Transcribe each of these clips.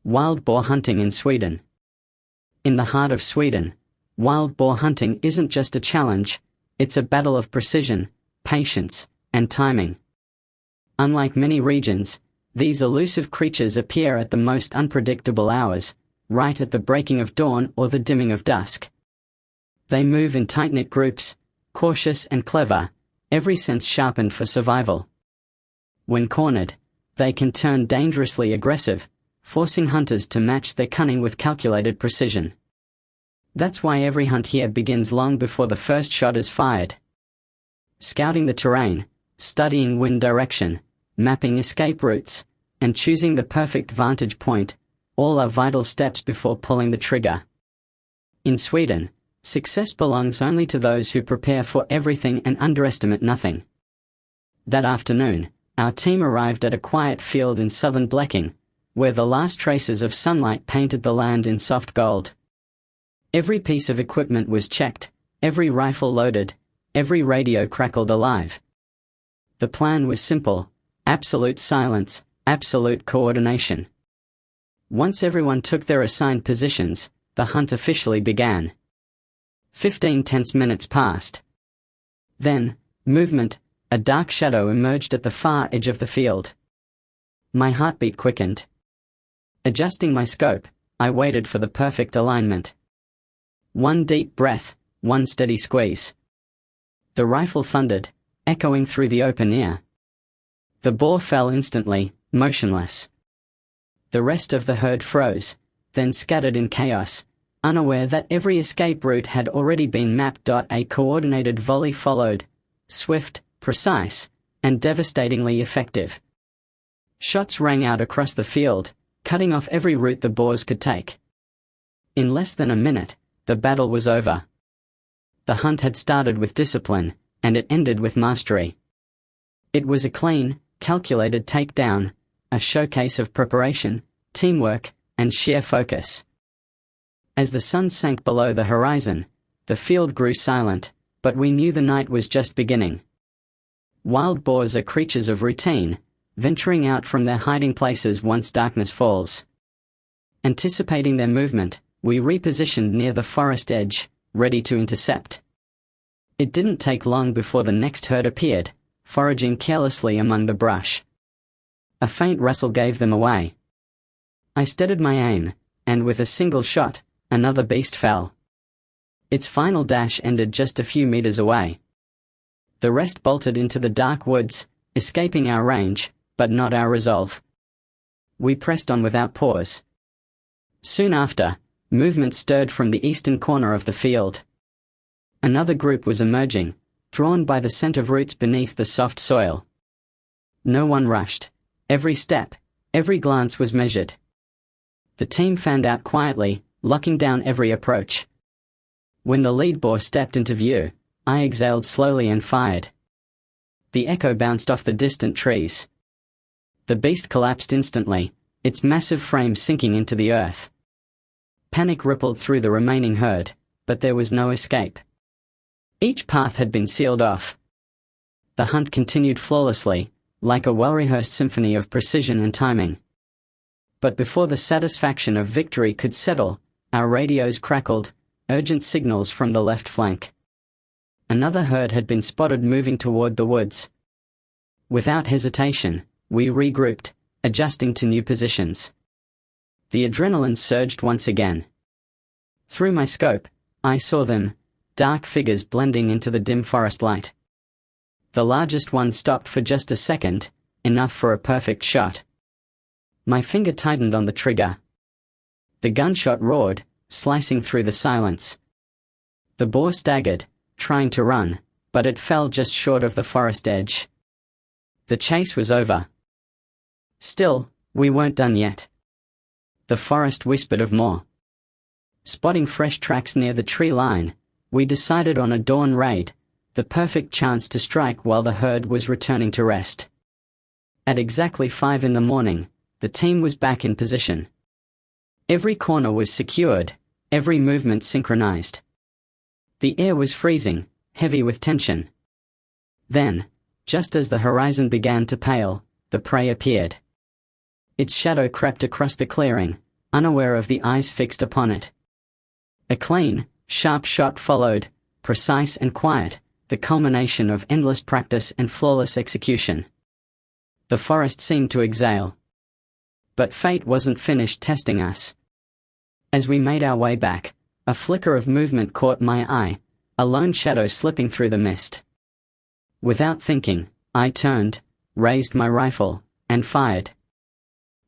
Wild boar hunting in Sweden. In the heart of Sweden, wild boar hunting isn't just a challenge, it's a battle of precision, patience, and timing. Unlike many regions, these elusive creatures appear at the most unpredictable hours, right at the breaking of dawn or the dimming of dusk. They move in tight-knit groups, cautious and clever, every sense sharpened for survival. When cornered, they can turn dangerously aggressive, forcing hunters to match their cunning with calculated precision. That's why every hunt here begins long before the first shot is fired. Scouting the terrain, studying wind direction, mapping escape routes, and choosing the perfect vantage point, all are vital steps before pulling the trigger. In Sweden, success belongs only to those who prepare for everything and underestimate nothing. That afternoon, our team arrived at a quiet field in southern Blekinge, where the last traces of sunlight painted the land in soft gold. Every piece of equipment was checked, every rifle loaded, every radio crackled alive. The plan was simple: absolute silence, absolute coordination. Once everyone took their assigned positions, the hunt officially began. 15 tense minutes passed. Then, movement, a dark shadow emerged at the far edge of the field. My heartbeat quickened. Adjusting my scope, I waited for the perfect alignment. One deep breath, one steady squeeze. The rifle thundered, echoing through the open air. The boar fell instantly, motionless. The rest of the herd froze, then scattered in chaos, unaware that every escape route had already been mapped. A coordinated volley followed, swift, precise, and devastatingly effective. Shots rang out across the field, cutting off every route the boars could take. In less than a minute, the battle was over. The hunt had started with discipline, and it ended with mastery. It was a clean, calculated takedown, a showcase of preparation, teamwork, and sheer focus. As the sun sank below the horizon, the field grew silent, but we knew the night was just beginning. Wild boars are creatures of routine, venturing out from their hiding places once darkness falls. Anticipating their movement, we repositioned near the forest edge, ready to intercept. It didn't take long before the next herd appeared, foraging carelessly among the brush. A faint rustle gave them away. I steadied my aim, and with a single shot, another beast fell. Its final dash ended just a few meters away. The rest bolted into the dark woods, escaping our range, but not our resolve. We pressed on without pause. Soon after, movement stirred from the eastern corner of the field. Another group was emerging, drawn by the scent of roots beneath the soft soil. No one rushed. Every step, every glance was measured. The team fanned out quietly, locking down every approach. When the lead boar stepped into view, I exhaled slowly and fired. The echo bounced off the distant trees. The beast collapsed instantly, its massive frame sinking into the earth. Panic rippled through the remaining herd, but there was no escape. Each path had been sealed off. The hunt continued flawlessly, like a well-rehearsed symphony of precision and timing. But before the satisfaction of victory could settle, our radios crackled, urgent signals from the left flank. Another herd had been spotted moving toward the woods. Without hesitation, we regrouped, adjusting to new positions. The adrenaline surged once again. Through my scope, I saw them, dark figures blending into the dim forest light. The largest one stopped for just a second, enough for a perfect shot. My finger tightened on the trigger. The gunshot roared, slicing through the silence. The boar staggered, trying to run, but it fell just short of the forest edge. The chase was over. Still, we weren't done yet. The forest whispered of more. Spotting fresh tracks near the tree line, we decided on a dawn raid, the perfect chance to strike while the herd was returning to rest. At exactly 5 in the morning, the team was back in position. Every corner was secured, every movement synchronized. The air was freezing, heavy with tension. Then, just as the horizon began to pale, the prey appeared. Its shadow crept across the clearing, unaware of the eyes fixed upon it. A clean, sharp shot followed, precise and quiet, the culmination of endless practice and flawless execution. The forest seemed to exhale. But fate wasn't finished testing us. As we made our way back, a flicker of movement caught my eye, a lone shadow slipping through the mist. Without thinking, I turned, raised my rifle, and fired.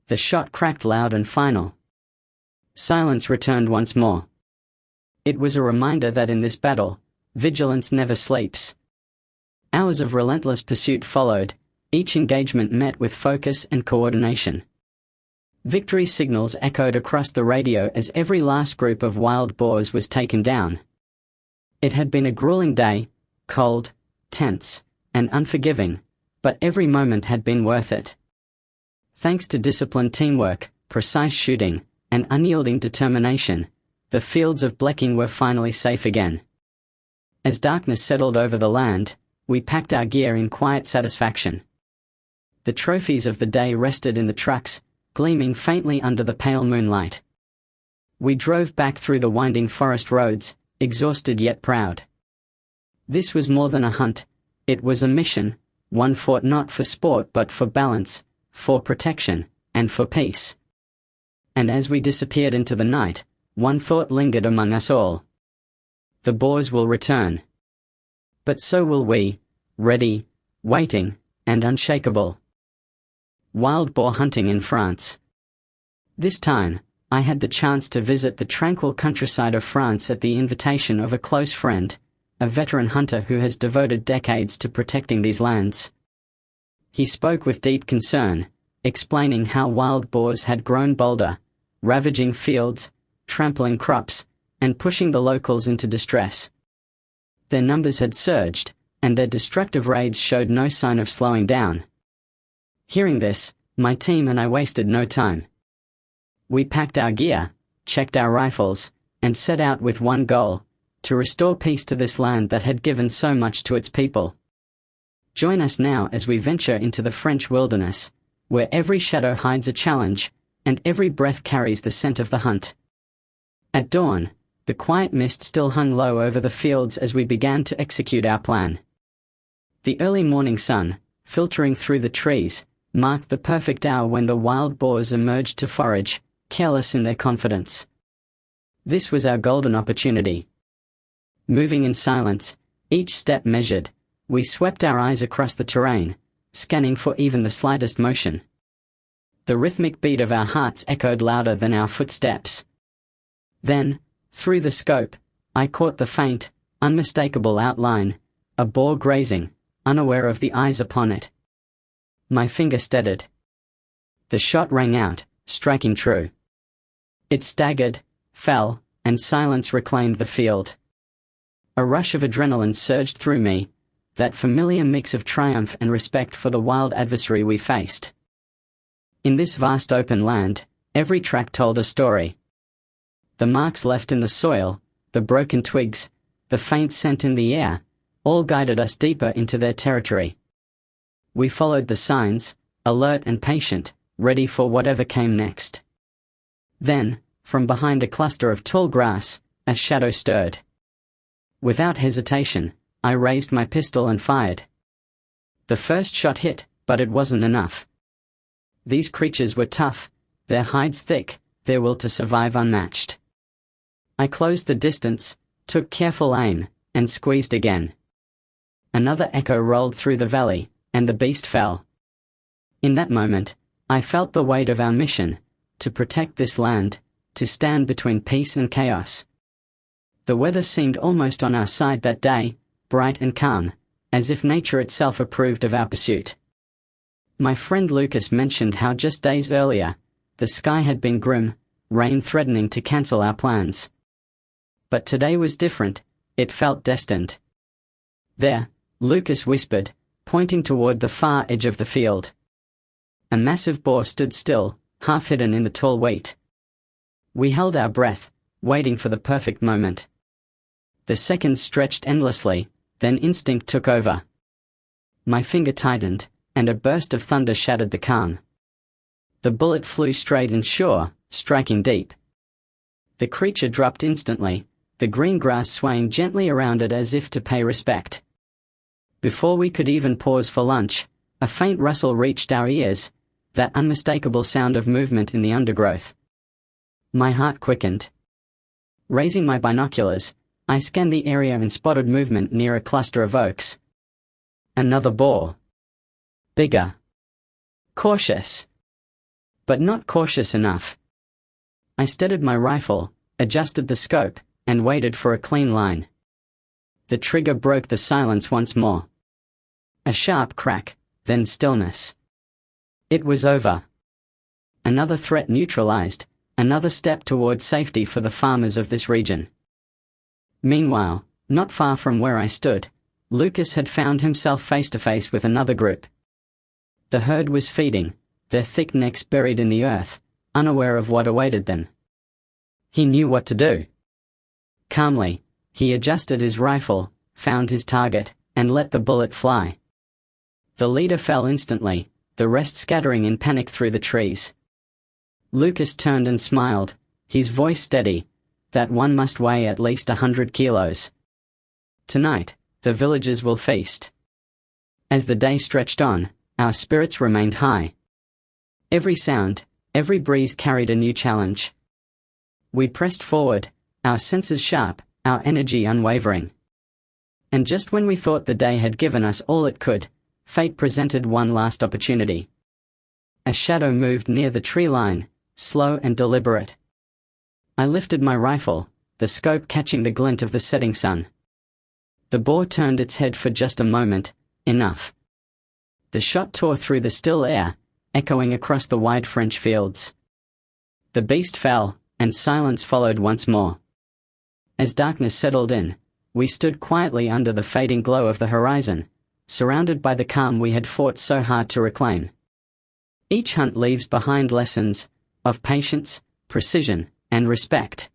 The shot cracked loud and final. Silence returned once more. It was a reminder that in this battle, vigilance never sleeps. Hours of relentless pursuit followed, each engagement met with focus and coordination. Victory signals echoed across the radio as every last group of wild boars was taken down. It had been a grueling day, cold, tense, and unforgiving, but every moment had been worth it. Thanks to disciplined teamwork, precise shooting, and unyielding determination, the fields of Blecking were finally safe again. As darkness settled over the land, we packed our gear in quiet satisfaction. The trophies of the day rested in the trucks, gleaming faintly under the pale moonlight. We drove back through the winding forest roads, exhausted yet proud. This was more than a hunt, it was a mission, one fought not for sport but for balance, for protection, and for peace. And as we disappeared into the night, one thought lingered among us all. The Boars will return. But so will we, ready, waiting, and unshakable. Wild boar hunting in France. This time, I had the chance to visit the tranquil countryside of France at the invitation of a close friend, a veteran hunter who has devoted decades to protecting these lands. He spoke with deep concern, explaining how wild boars had grown bolder, ravaging fields, trampling crops, and pushing the locals into distress. Their numbers had surged, and their destructive raids showed no sign of slowing down. Hearing this, my team and I wasted no time. We packed our gear, checked our rifles, and set out with one goal: to restore peace to this land that had given so much to its people. Join us now as we venture into the French wilderness, where every shadow hides a challenge, and every breath carries the scent of the hunt. At dawn, the quiet mist still hung low over the fields as we began to execute our plan. The early morning sun, filtering through the trees, marked the perfect hour when the wild boars emerged to forage, careless in their confidence. This was our golden opportunity. Moving in silence, each step measured, we swept our eyes across the terrain, scanning for even the slightest motion. The rhythmic beat of our hearts echoed louder than our footsteps. Then, through the scope, I caught the faint, unmistakable outline, a boar grazing, unaware of the eyes upon it. My finger steadied. The shot rang out, striking true. It staggered, fell, and silence reclaimed the field. A rush of adrenaline surged through me, that familiar mix of triumph and respect for the wild adversary we faced. In this vast open land, every track told a story. The marks left in the soil, the broken twigs, the faint scent in the air, all guided us deeper into their territory. We followed the signs, alert and patient, ready for whatever came next. Then, from behind a cluster of tall grass, a shadow stirred. Without hesitation, I raised my pistol and fired. The first shot hit, but it wasn't enough. These creatures were tough, their hides thick, their will to survive unmatched. I closed the distance, took careful aim, and squeezed again. Another echo rolled through the valley, and the beast fell. In that moment, I felt the weight of our mission, to protect this land, to stand between peace and chaos. The weather seemed almost on our side that day, bright and calm, as if nature itself approved of our pursuit. My friend Lucas mentioned how just days earlier, the sky had been grim, rain threatening to cancel our plans. But today was different, it felt destined. There, Lucas whispered, pointing toward the far edge of the field. A massive boar stood still, half hidden in the tall wheat. We held our breath, waiting for the perfect moment. The seconds stretched endlessly, then instinct took over. My finger tightened, and a burst of thunder shattered the calm. The bullet flew straight and sure, striking deep. The creature dropped instantly, the green grass swaying gently around it as if to pay respect. Before we could even pause for lunch, a faint rustle reached our ears, that unmistakable sound of movement in the undergrowth. My heart quickened. Raising my binoculars, I scanned the area and spotted movement near a cluster of oaks. Another boar. Bigger. Cautious. But not cautious enough. I steadied my rifle, adjusted the scope, and waited for a clean line. The trigger broke the silence once more. A sharp crack, then stillness. It was over. Another threat neutralized, another step toward safety for the farmers of this region. Meanwhile, not far from where I stood, Lucas had found himself face to face with another group. The herd was feeding, their thick necks buried in the earth, unaware of what awaited them. He knew what to do. Calmly, he adjusted his rifle, found his target, and let the bullet fly. The leader fell instantly, the rest scattering in panic through the trees. Lucas turned and smiled, his voice steady. That one must weigh at least 100 kilos. Tonight, the villagers will feast. As the day stretched on, our spirits remained high. Every sound, every breeze carried a new challenge. We pressed forward, our senses sharp, our energy unwavering. And just when we thought the day had given us all it could, fate presented one last opportunity. A shadow moved near the tree line, slow and deliberate. I lifted my rifle, the scope catching the glint of the setting sun. The boar turned its head for just a moment, enough. The shot tore through the still air, echoing across the wide French fields. The beast fell, and silence followed once more. As darkness settled in, we stood quietly under the fading glow of the horizon, surrounded by the calm we had fought so hard to reclaim. Each hunt leaves behind lessons of patience, precision, and respect.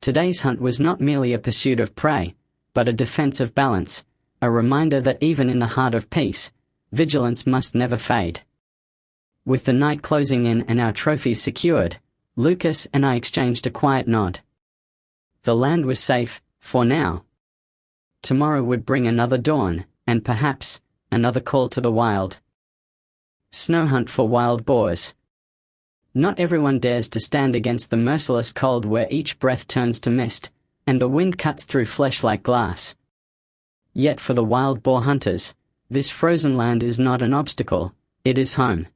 Today's hunt was not merely a pursuit of prey, but a defense of balance, a reminder that even in the heart of peace, vigilance must never fade. With the night closing in and our trophies secured, Lucas and I exchanged a quiet nod. The land was safe, for now. Tomorrow would bring another dawn, and perhaps, another call to the wild. Snow hunt for wild boars. Not everyone dares to stand against the merciless cold where each breath turns to mist, and the wind cuts through flesh like glass. Yet for the wild boar hunters, this frozen land is not an obstacle, it is home.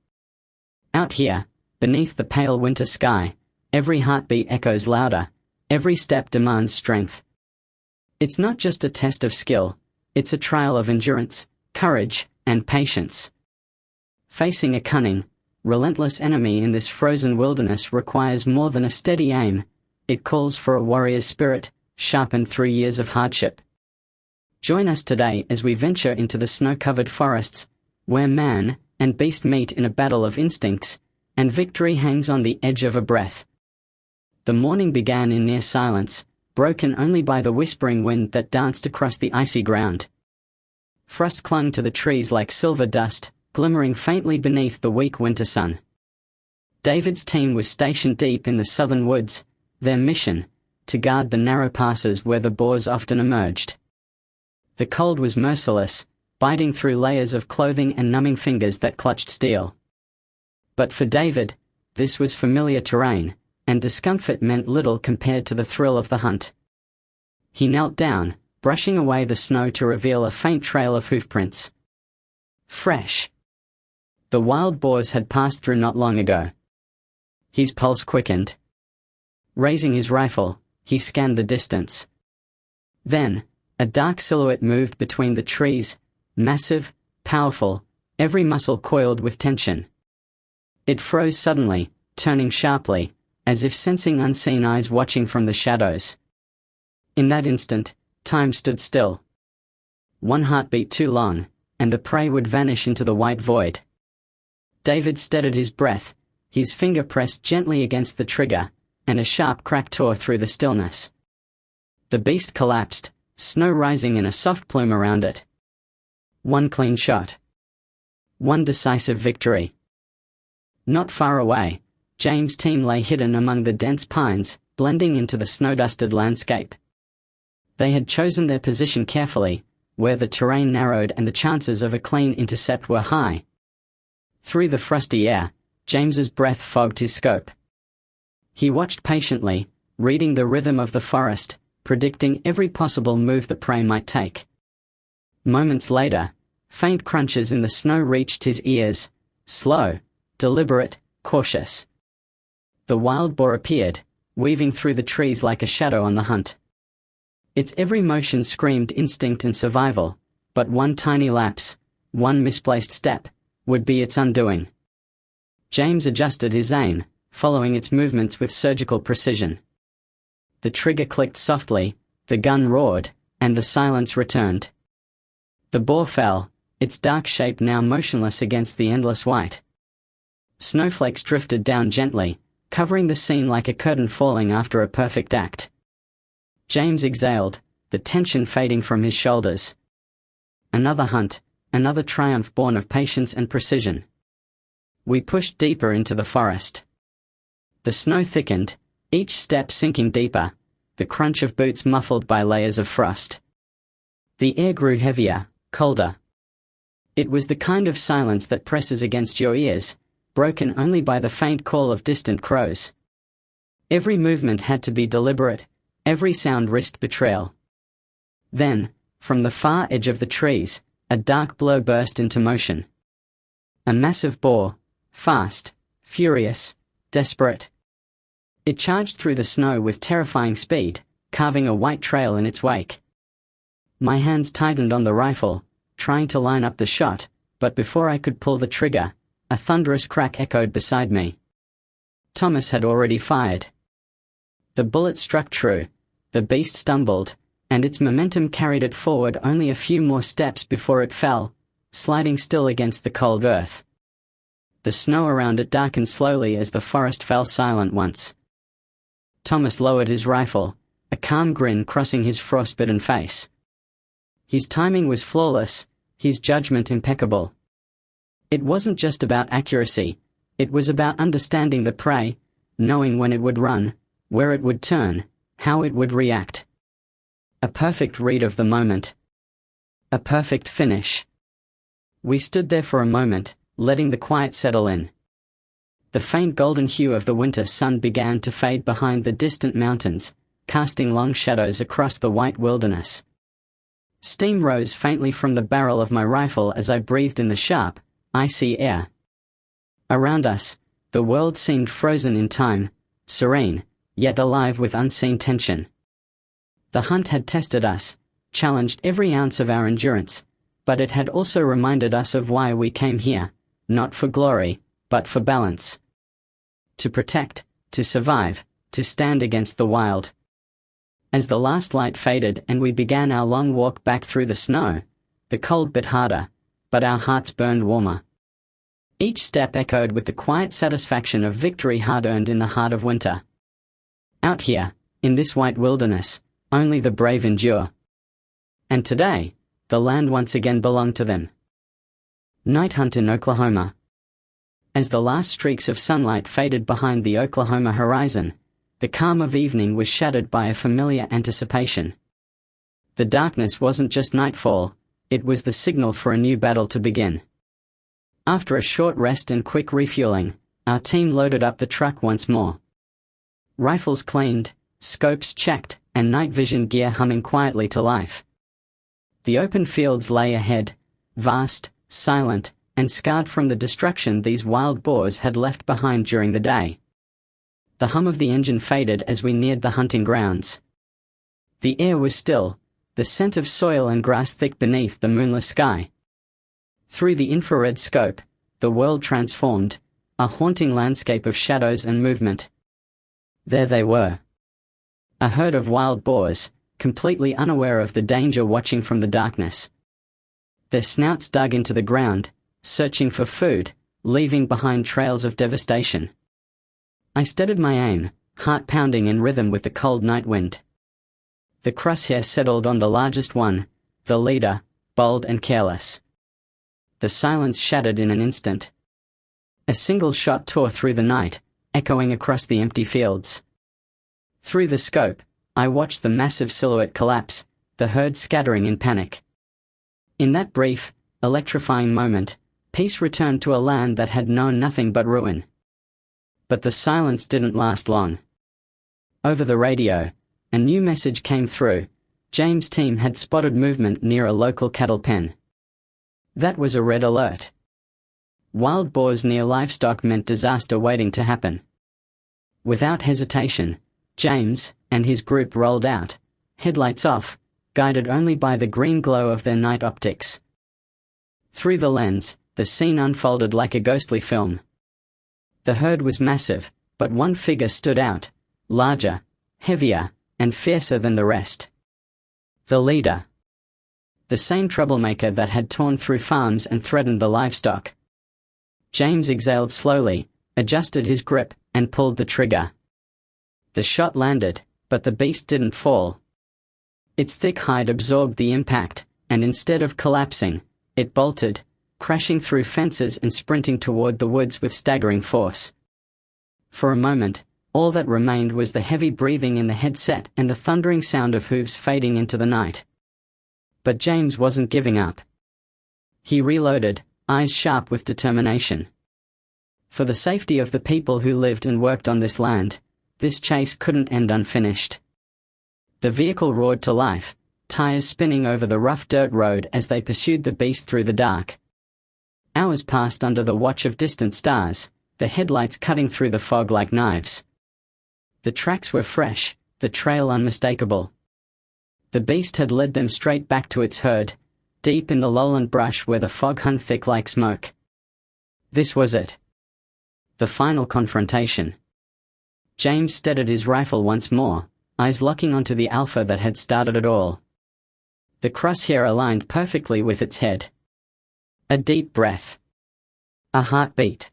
Out here, beneath the pale winter sky, every heartbeat echoes louder, every step demands strength. It's not just a test of skill, it's a trial of endurance, courage, and patience. Facing a cunning, relentless enemy in this frozen wilderness requires more than a steady aim, it calls for a warrior's spirit, sharpened through years of hardship. Join us today as we venture into the snow-covered forests, where man and beast meet in a battle of instincts, and victory hangs on the edge of a breath. The morning began in near silence, broken only by the whispering wind that danced across the icy ground. Frost clung to the trees like silver dust, glimmering faintly beneath the weak winter sun. David's team was stationed deep in the southern woods, their mission, to guard the narrow passes where the boars often emerged. The cold was merciless, biting through layers of clothing and numbing fingers that clutched steel. But for David, this was familiar terrain, and discomfort meant little compared to the thrill of the hunt. He knelt down, brushing away the snow to reveal a faint trail of hoofprints. Fresh. The wild boars had passed through not long ago. His pulse quickened. Raising his rifle, he scanned the distance. Then, a dark silhouette moved between the trees, massive, powerful, every muscle coiled with tension. It froze suddenly, turning sharply, as if sensing unseen eyes watching from the shadows. In that instant, time stood still. One heartbeat too long, and the prey would vanish into the white void. David steadied his breath, his finger pressed gently against the trigger, and a sharp crack tore through the stillness. The beast collapsed, snow rising in a soft plume around it. One clean shot. One decisive victory. Not far away, James' team lay hidden among the dense pines, blending into the snow-dusted landscape. They had chosen their position carefully, where the terrain narrowed and the chances of a clean intercept were high. Through the frosty air, James's breath fogged his scope. He watched patiently, reading the rhythm of the forest, predicting every possible move the prey might take. Moments later, faint crunches in the snow reached his ears, slow, deliberate, cautious. The wild boar appeared, weaving through the trees like a shadow on the hunt. Its every motion screamed instinct and survival, but one tiny lapse, one misplaced step, would be its undoing. James adjusted his aim, following its movements with surgical precision. The trigger clicked softly, the gun roared, and the silence returned. The boar fell, its dark shape now motionless against the endless white. Snowflakes drifted down gently, covering the scene like a curtain falling after a perfect act. James exhaled, the tension fading from his shoulders. Another hunt, another triumph born of patience and precision. We pushed deeper into the forest. The snow thickened, each step sinking deeper, the crunch of boots muffled by layers of frost. The air grew heavier, colder. It was the kind of silence that presses against your ears, broken only by the faint call of distant crows. Every movement had to be deliberate, every sound risked betrayal. Then, from the far edge of the trees, a dark blur burst into motion. A massive boar, fast, furious, desperate. It charged through the snow with terrifying speed, carving a white trail in its wake. My hands tightened on the rifle, trying to line up the shot, but before I could pull the trigger, a thunderous crack echoed beside me. Thomas had already fired. The bullet struck true, the beast stumbled, and its momentum carried it forward only a few more steps before it fell, sliding still against the cold earth. The snow around it darkened slowly as the forest fell silent once. Thomas lowered his rifle, a calm grin crossing his frostbitten face. His timing was flawless, his judgment impeccable. It wasn't just about accuracy, it was about understanding the prey, knowing when it would run, where it would turn, how it would react. A perfect read of the moment. A perfect finish. We stood there for a moment, letting the quiet settle in. The faint golden hue of the winter sun began to fade behind the distant mountains, casting long shadows across the white wilderness. Steam rose faintly from the barrel of my rifle as I breathed in the sharp, icy air. Around us, the world seemed frozen in time, serene, yet alive with unseen tension. The hunt had tested us, challenged every ounce of our endurance, but it had also reminded us of why we came here, not for glory, but for balance. To protect, to survive, to stand against the wild. As the last light faded and we began our long walk back through the snow, the cold bit harder, but our hearts burned warmer. Each step echoed with the quiet satisfaction of victory hard-earned in the heart of winter. Out here, in this white wilderness, only the brave endure. And today, the land once again belonged to them. Night hunt in Oklahoma. As the last streaks of sunlight faded behind the Oklahoma horizon, the calm of evening was shattered by a familiar anticipation. The darkness wasn't just nightfall, it was the signal for a new battle to begin. After a short rest and quick refueling, our team loaded up the truck once more. Rifles cleaned, scopes checked, and night vision gear humming quietly to life. The open fields lay ahead, vast, silent, and scarred from the destruction these wild boars had left behind during the day. The hum of the engine faded as we neared the hunting grounds. The air was still, the scent of soil and grass thick beneath the moonless sky. Through the infrared scope, the world transformed, a haunting landscape of shadows and movement. There they were. A herd of wild boars, completely unaware of the danger watching from the darkness. Their snouts dug into the ground, searching for food, leaving behind trails of devastation. I steadied my aim, heart pounding in rhythm with the cold night wind. The crosshair settled on the largest one, the leader, bold and careless. The silence shattered in an instant. A single shot tore through the night, echoing across the empty fields. Through the scope, I watched the massive silhouette collapse, the herd scattering in panic. In that brief, electrifying moment, peace returned to a land that had known nothing but ruin. But the silence didn't last long. Over the radio, a new message came through. James' team had spotted movement near a local cattle pen. That was a red alert. Wild boars near livestock meant disaster waiting to happen. Without hesitation, James and his group rolled out, headlights off, guided only by the green glow of their night optics. Through the lens, the scene unfolded like a ghostly film. The herd was massive, but one figure stood out, larger, heavier, and fiercer than the rest. The leader. The same troublemaker that had torn through farms and threatened the livestock. James exhaled slowly, adjusted his grip, and pulled the trigger. The shot landed, but the beast didn't fall. Its thick hide absorbed the impact, and instead of collapsing, it bolted, crashing through fences and sprinting toward the woods with staggering force. For a moment, all that remained was the heavy breathing in the headset and the thundering sound of hooves fading into the night. But James wasn't giving up. He reloaded, eyes sharp with determination. For the safety of the people who lived and worked on this land, this chase couldn't end unfinished. The vehicle roared to life, tires spinning over the rough dirt road as they pursued the beast through the dark. Hours passed under the watch of distant stars, the headlights cutting through the fog like knives. The tracks were fresh, the trail unmistakable. The beast had led them straight back to its herd, deep in the lowland brush where the fog hung thick like smoke. This was it. The final confrontation. James steadied his rifle once more, eyes locking onto the alpha that had started it all. The crosshair aligned perfectly with its head. A deep breath. A heartbeat.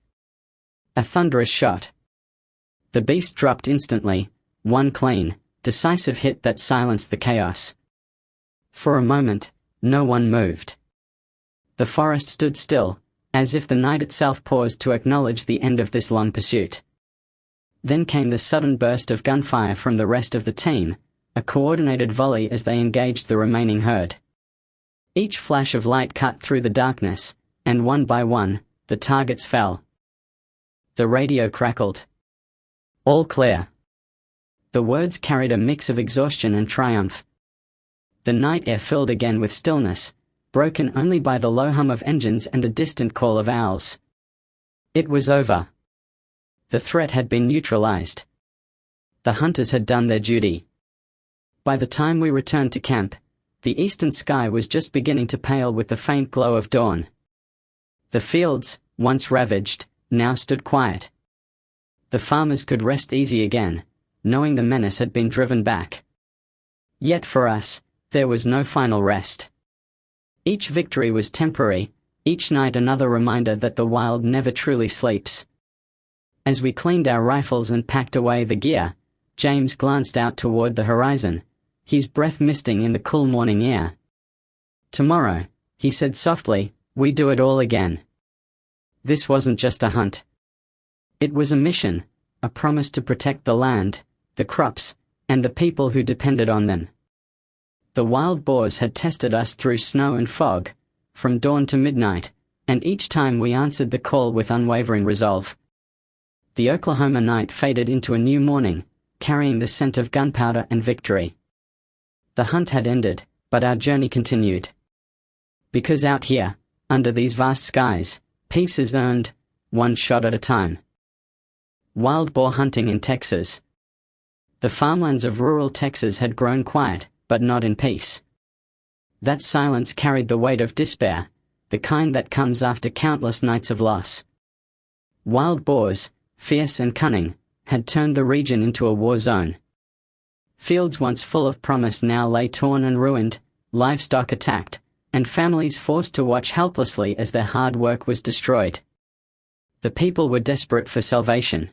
A thunderous shot. The beast dropped instantly, one clean, decisive hit that silenced the chaos. For a moment, no one moved. The forest stood still, as if the night itself paused to acknowledge the end of this long pursuit. Then came the sudden burst of gunfire from the rest of the team, a coordinated volley as they engaged the remaining herd. Each flash of light cut through the darkness, and one by one, the targets fell. The radio crackled. All clear. The words carried a mix of exhaustion and triumph. The night air filled again with stillness, broken only by the low hum of engines and the distant call of owls. It was over. The threat had been neutralized. The hunters had done their duty. By the time we returned to camp, the eastern sky was just beginning to pale with the faint glow of dawn. The fields, once ravaged, now stood quiet. The farmers could rest easy again, knowing the menace had been driven back. Yet for us, there was no final rest. Each victory was temporary, each night another reminder that the wild never truly sleeps. As we cleaned our rifles and packed away the gear, James glanced out toward the horizon, his breath misting in the cool morning air. Tomorrow, he said softly, we do it all again. This wasn't just a hunt. It was a mission, a promise to protect the land, the crops, and the people who depended on them. The wild boars had tested us through snow and fog, from dawn to midnight, and each time we answered the call with unwavering resolve. The Oklahoma night faded into a new morning, carrying the scent of gunpowder and victory. The hunt had ended, but our journey continued. Because out here, under these vast skies, peace is earned, one shot at a time. Wild boar hunting in Texas. The farmlands of rural Texas had grown quiet, but not in peace. That silence carried the weight of despair, the kind that comes after countless nights of loss. Wild boars, fierce and cunning, had turned the region into a war zone. Fields once full of promise now lay torn and ruined, livestock attacked, and families forced to watch helplessly as their hard work was destroyed. The people were desperate for salvation.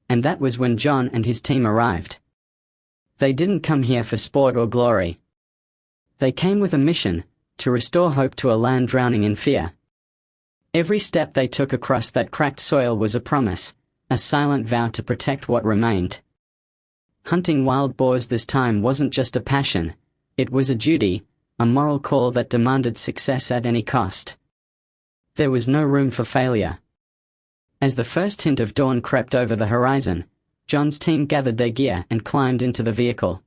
And that was when John and his team arrived. They didn't come here for sport or glory. They came with a mission, to restore hope to a land drowning in fear. Every step they took across that cracked soil was a promise, a silent vow to protect what remained. Hunting wild boars this time wasn't just a passion, it was a duty, a moral call that demanded success at any cost. There was no room for failure. As the first hint of dawn crept over the horizon, John's team gathered their gear and climbed into the vehicle.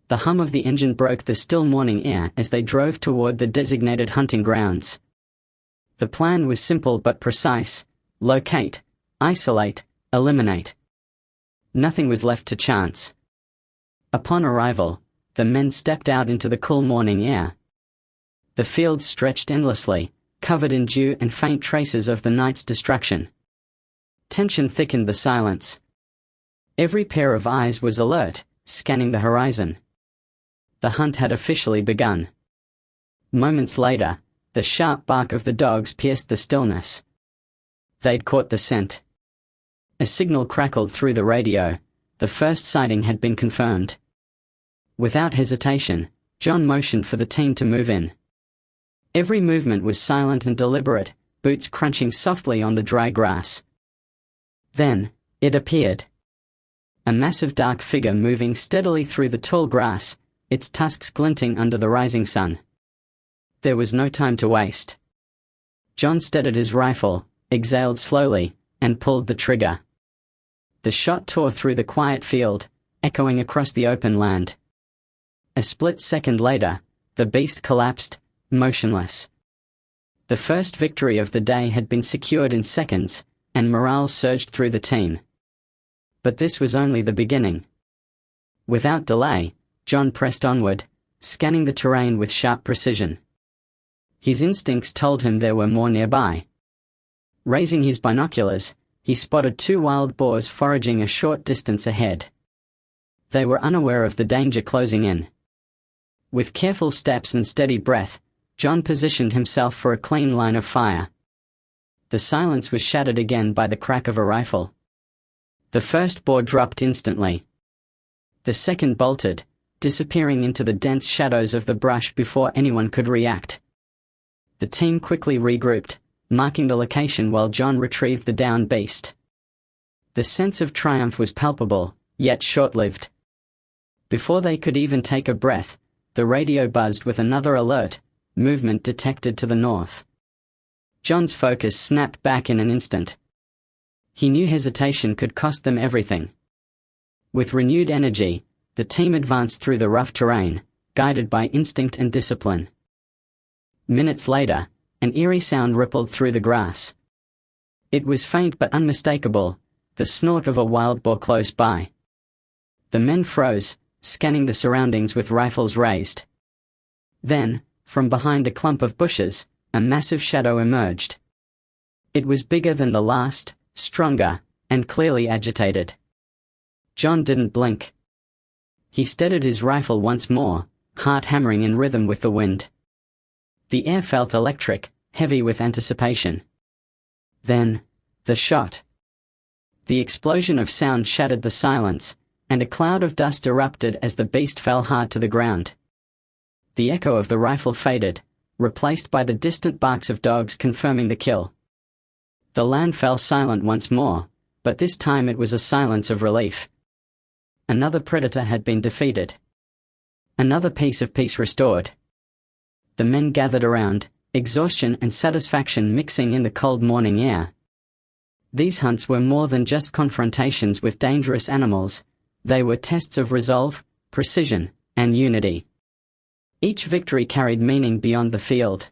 The hum of the engine broke the still morning air as they drove toward the designated hunting grounds. The plan was simple but precise: locate, isolate, eliminate. Nothing was left to chance. Upon arrival, the men stepped out into the cool morning air. The fields stretched endlessly, covered in dew and faint traces of the night's destruction. Tension thickened the silence. Every pair of eyes was alert, scanning the horizon. The hunt had officially begun. Moments later, the sharp bark of the dogs pierced the stillness. They'd caught the scent. A signal crackled through the radio. The first sighting had been confirmed. Without hesitation, John motioned for the team to move in. Every movement was silent and deliberate, boots crunching softly on the dry grass. Then, it appeared. A massive dark figure moving steadily through the tall grass, its tusks glinting under the rising sun. There was no time to waste. John steadied his rifle, exhaled slowly, and pulled the trigger. The shot tore through the quiet field, echoing across the open land. A split second later, the beast collapsed, motionless. The first victory of the day had been secured in seconds, and morale surged through the team. But this was only the beginning. Without delay, John pressed onward, scanning the terrain with sharp precision. His instincts told him there were more nearby. Raising his binoculars, he spotted 2 wild boars foraging a short distance ahead. They were unaware of the danger closing in. With careful steps and steady breath, John positioned himself for a clean line of fire. The silence was shattered again by the crack of a rifle. The first boar dropped instantly. The second bolted, disappearing into the dense shadows of the brush before anyone could react. The team quickly regrouped, marking the location while John retrieved the downed beast. The sense of triumph was palpable, yet short-lived. Before they could even take a breath, the radio buzzed with another alert: movement detected to the north. John's focus snapped back in an instant. He knew hesitation could cost them everything. With renewed energy, the team advanced through the rough terrain, guided by instinct and discipline. Minutes later, an eerie sound rippled through the grass. It was faint but unmistakable, the snort of a wild boar close by. The men froze, scanning the surroundings with rifles raised. Then, from behind a clump of bushes, a massive shadow emerged. It was bigger than the last, stronger, and clearly agitated. John didn't blink. He steadied his rifle once more, heart hammering in rhythm with the wind. The air felt electric, heavy with anticipation. Then, the shot. The explosion of sound shattered the silence, and a cloud of dust erupted as the beast fell hard to the ground. The echo of the rifle faded, replaced by the distant barks of dogs confirming the kill. The land fell silent once more, but this time it was a silence of relief. Another predator had been defeated. Another piece of peace restored. The men gathered around, exhaustion and satisfaction mixing in the cold morning air. These hunts were more than just confrontations with dangerous animals, they were tests of resolve, precision, and unity. Each victory carried meaning beyond the field.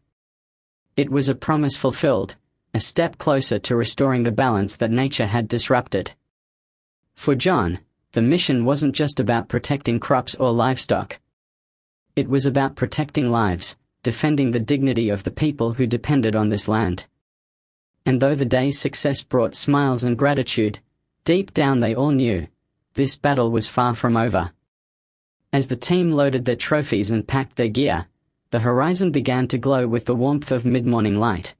It was a promise fulfilled, a step closer to restoring the balance that nature had disrupted. For John, the mission wasn't just about protecting crops or livestock. It was about protecting lives, defending the dignity of the people who depended on this land. And though the day's success brought smiles and gratitude, deep down they all knew, this battle was far from over. As the team loaded their trophies and packed their gear, the horizon began to glow with the warmth of mid-morning light.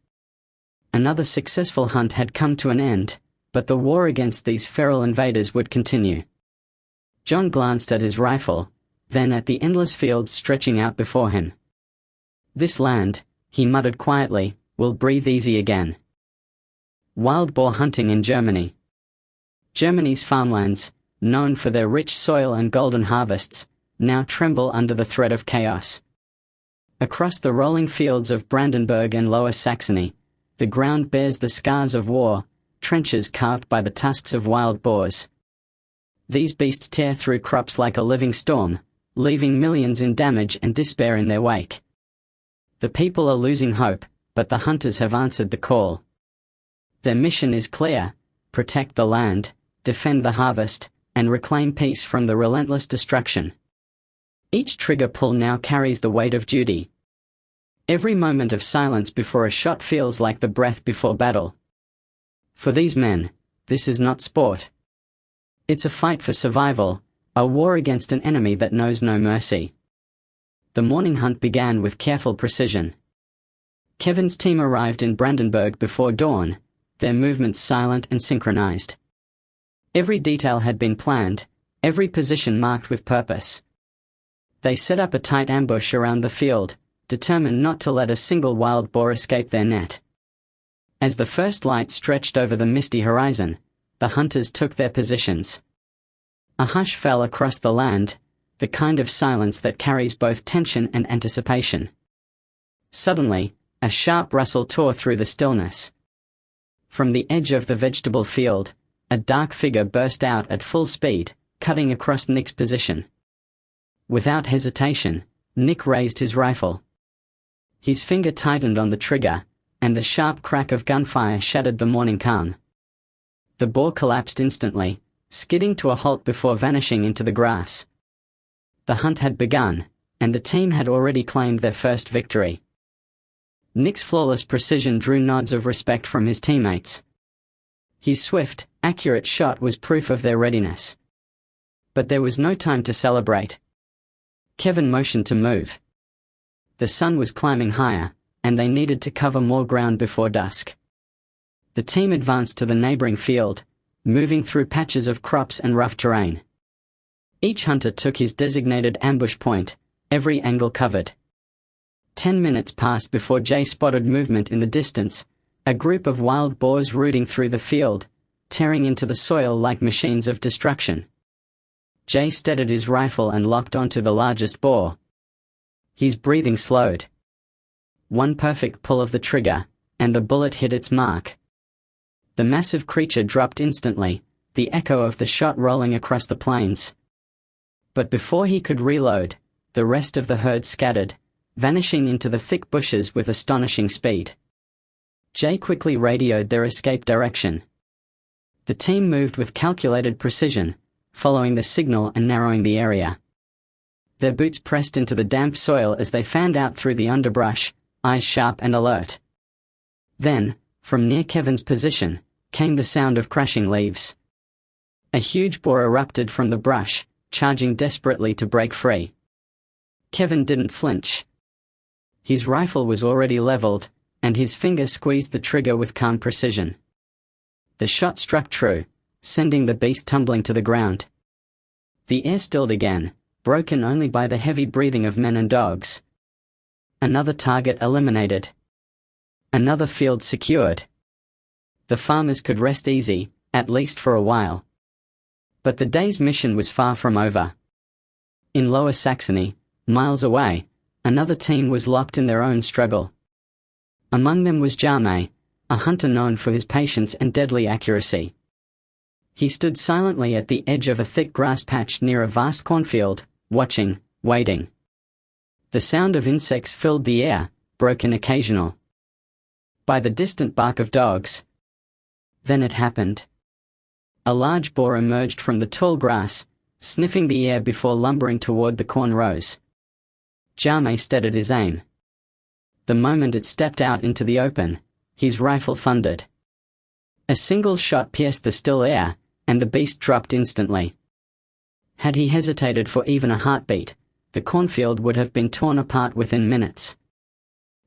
Another successful hunt had come to an end, but the war against these feral invaders would continue. John glanced at his rifle, then at the endless fields stretching out before him. This land, he muttered quietly, will breathe easy again. Wild boar hunting in Germany. Germany's farmlands, known for their rich soil and golden harvests, now tremble under the threat of chaos. Across the rolling fields of Brandenburg and Lower Saxony, the ground bears the scars of war, trenches carved by the tusks of wild boars. These beasts tear through crops like a living storm, leaving millions in damage and despair in their wake. The people are losing hope, but the hunters have answered the call. Their mission is clear: protect the land, defend the harvest, and reclaim peace from the relentless destruction. Each trigger pull now carries the weight of duty. Every moment of silence before a shot feels like the breath before battle. For these men, this is not sport. It's a fight for survival, a war against an enemy that knows no mercy. The morning hunt began with careful precision. Kevin's team arrived in Brandenburg before dawn, their movements silent and synchronized. Every detail had been planned, every position marked with purpose. They set up a tight ambush around the field, determined not to let a single wild boar escape their net. As the first light stretched over the misty horizon, the hunters took their positions. A hush fell across the land, the kind of silence that carries both tension and anticipation. Suddenly, a sharp rustle tore through the stillness. From the edge of the vegetable field, a dark figure burst out at full speed, cutting across Nick's position. Without hesitation, Nick raised his rifle. His finger tightened on the trigger, and the sharp crack of gunfire shattered the morning calm. The boar collapsed instantly, skidding to a halt before vanishing into the grass. The hunt had begun, and the team had already claimed their first victory. Nick's flawless precision drew nods of respect from his teammates. His swift, accurate shot was proof of their readiness. But there was no time to celebrate. Kevin motioned to move. The sun was climbing higher, and they needed to cover more ground before dusk. The team advanced to the neighboring field, moving through patches of crops and rough terrain. Each hunter took his designated ambush point, every angle covered. 10 minutes passed before Jay spotted movement in the distance, a group of wild boars rooting through the field, tearing into the soil like machines of destruction. Jay steadied his rifle and locked onto the largest boar. His breathing slowed. One perfect pull of the trigger, and the bullet hit its mark. The massive creature dropped instantly, the echo of the shot rolling across the plains. But before he could reload, the rest of the herd scattered, vanishing into the thick bushes with astonishing speed. Jay quickly radioed their escape direction. The team moved with calculated precision, following the signal and narrowing the area. Their boots pressed into the damp soil as they fanned out through the underbrush, eyes sharp and alert. Then, from near Kevin's position, came the sound of crashing leaves. A huge boar erupted from the brush, charging desperately to break free. Kevin didn't flinch. His rifle was already leveled, and his finger squeezed the trigger with calm precision. The shot struck true, sending the beast tumbling to the ground. The air stilled again, broken only by the heavy breathing of men and dogs. Another target eliminated. Another field secured. The farmers could rest easy, at least for a while. But the day's mission was far from over. In Lower Saxony, miles away, another team was locked in their own struggle. Among them was Jarme, a hunter known for his patience and deadly accuracy. He stood silently at the edge of a thick grass patch near a vast cornfield, watching, waiting. The sound of insects filled the air, broken occasional by the distant bark of dogs. Then it happened. A large boar emerged from the tall grass, sniffing the air before lumbering toward the corn rows. Jarme steadied his aim. The moment it stepped out into the open, his rifle thundered. A single shot pierced the still air, and the beast dropped instantly. Had he hesitated for even a heartbeat, the cornfield would have been torn apart within minutes.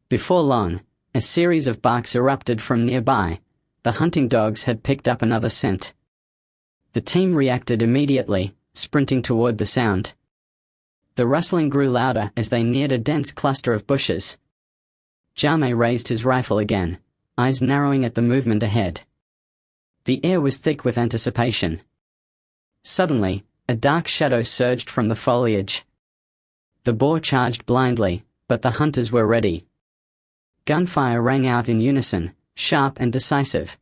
Before long, a series of barks erupted from nearby. The hunting dogs had picked up another scent. The team reacted immediately, sprinting toward the sound. The rustling grew louder as they neared a dense cluster of bushes. Jarme raised his rifle again, eyes narrowing at the movement ahead. The air was thick with anticipation. Suddenly, a dark shadow surged from the foliage. The boar charged blindly, but the hunters were ready. Gunfire rang out in unison, sharp and decisive.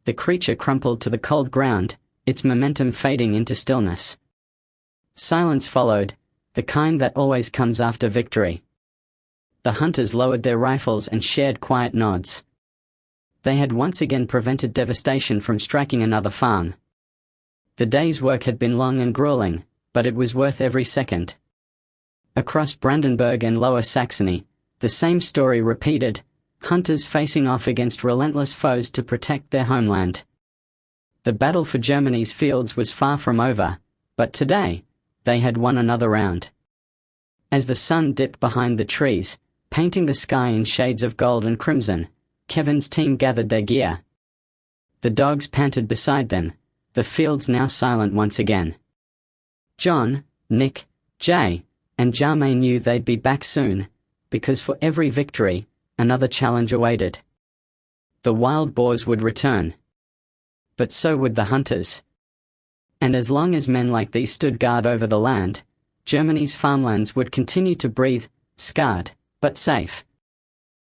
The creature crumpled to the cold ground, its momentum fading into stillness. Silence followed, the kind that always comes after victory. The hunters lowered their rifles and shared quiet nods. They had once again prevented devastation from striking another farm. The day's work had been long and grueling, but it was worth every second. Across Brandenburg and Lower Saxony, the same story repeated, hunters facing off against relentless foes to protect their homeland. The battle for Germany's fields was far from over, but today, they had won another round. As the sun dipped behind the trees, painting the sky in shades of gold and crimson, Kevin's team gathered their gear. The dogs panted beside them, the fields now silent once again. John, Nick, Jay, and Jarme knew they'd be back soon, because for every victory, another challenge awaited. The wild boars would return. But so would the hunters. And as long as men like these stood guard over the land, Germany's farmlands would continue to breathe, scarred, but safe.